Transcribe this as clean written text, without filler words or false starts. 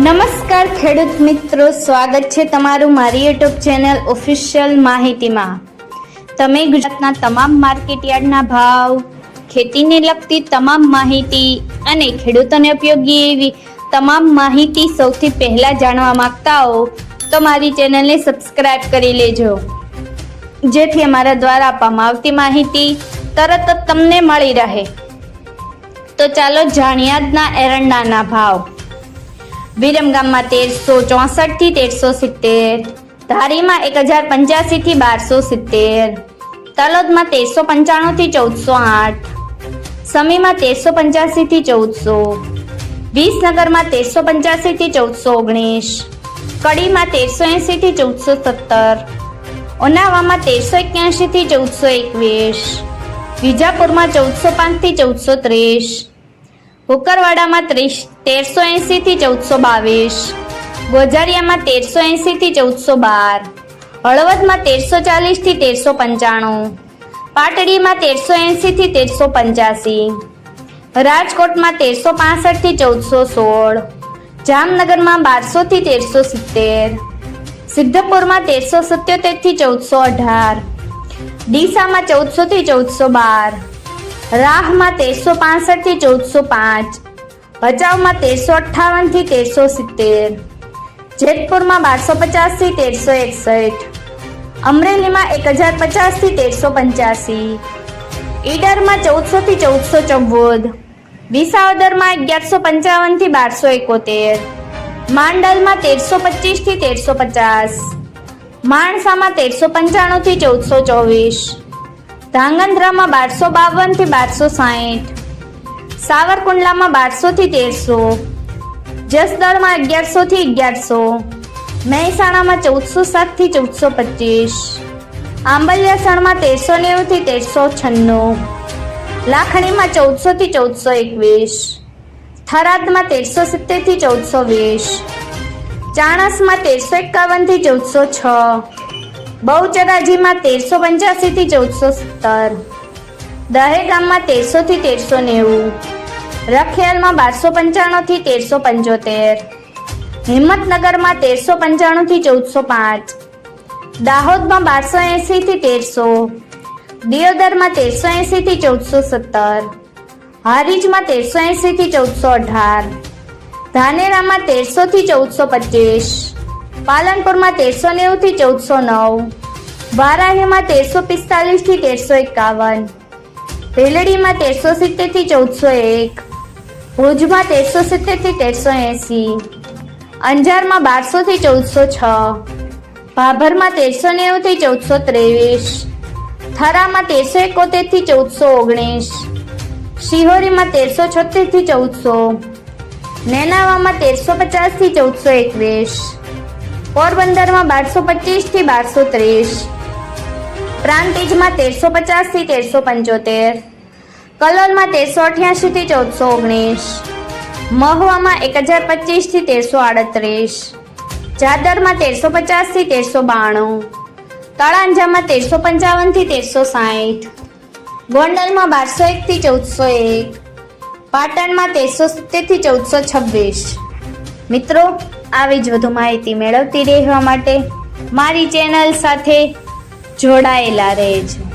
નમસ્કાર ખેડૂત મિત્રો, સ્વાગત છે તમારું મારી યુટ્યુબ ચેનલ ઓફિશિયલ માહિતીમાં। તમે ગુજરાતના તમામ માર્કેટયાર્ડના ભાવ, ખેતીને લગતી તમામ માહિતી અને ખેડૂતોને ઉપયોગી એવી તમામ માહિતી સૌથી પહેલા જાણવા માંગતા હો તો મારી ચેનલને સબસ્ક્રાઇબ કરી લેજો, જેથી અમારા દ્વારા આપવામાં આવતી માહિતી તરત જ તમને મળી રહે। તો ચાલો જાણીએ આજના એરંડાના ભાવ। વિરમગામમાં 1364 થી 1370, ધારીમાં 1085 થી 1270, તલોદમાં 1395 થી 1408, સમીમાં 1385 થી 1400, વિસનગરમાં 1385 થી 1419, કડીમાં 1380 થી 1417, ઉનાવામાં 1381 થી 1421, વિજાપુરમાં 1405 થી 1430, કુકરવાડામાં 1380 થી 1422, ગોઝારિયામાં 1380 થી 1412, હળવદમાં 1340 થી 1395, પાટડીમાં 1380 થી 1385, રાજકોટમાં 1365 થી 1416, જામનગરમાં 1200 થી 1370, સિદ્ધપુરમાં 1377 થી 1418, ડીસામાં 1400 થી 1412, રાહમાં 1365 થી 1405, ભચાઉમાં 1358 થી 1370, જેતપુરમાં 1250 થી 1361, અમરેલીમાં 1050 થી 1385, ઈડરમાં 1400 થી 1414, વિસાવદરમાં 1155 થી 1271, માંડલમાં 1325 થી 1350, માણસામાં 1395 થી 1424, ધાંગધ્રામાં 1252 થી 1260, સાવરકુંડલામાં 1200 થી 1300, જસદણમાં 1100 થી 1100, મહેસાણામાં 1407 થી 1425, આંબલિયાસણમાં 1390 થી 1396, લાખણીમાં 1400 થી 1421, થરાદમાં 1370 થી 1420, ચાણસમાં 1351 થી 1406, બહુચરાજીમાં 1385 થી 1417, દહેગામમાં 1300 થી 1390, રખિયાલમાં 1295 થી 1375, હિંમતનગરમાં 1395 થી 1405, દાહોદમાં 1280 થી 1300, દિયોદરમાં 1380 થી 1417, હારીજમાં 1380 થી 1418, ધાનેરામાં 1300 થી 1425, પાલનપુરમાં 1390 થી 1409, વારાહીમાં 1345 થી 1351, ભેલડીમાં 1370 થી 1401, ભુજમાં 1370 થી 1380, અંજારમાં 1200 થી 1406, ભાભરમાં 1390 થી 1423, થરામાં 1371 થી 1419, શિહોરીમાં 1336 થી 1400, નેનાવામાં 1350 થી 1421, પોરબંદરમાં 1225 થી 1230, પ્રાંતિજમાં 1350 થી 1375, કલોલમાં 1388 થી 1419, મહુવામાં 1025 થી 1338, જાદરમાં 1350 થી 1392, તળાંજામાં 1355 થી 1360, ગોંડલમાં 1201 થી 1401, પાટણમાં 1370 થી 1426। મિત્રો, આવી જ વધુ માહિતી મેળવતી રહેવા માટે મારી ચેનલ સાથે જોડાયેલા રહેજો।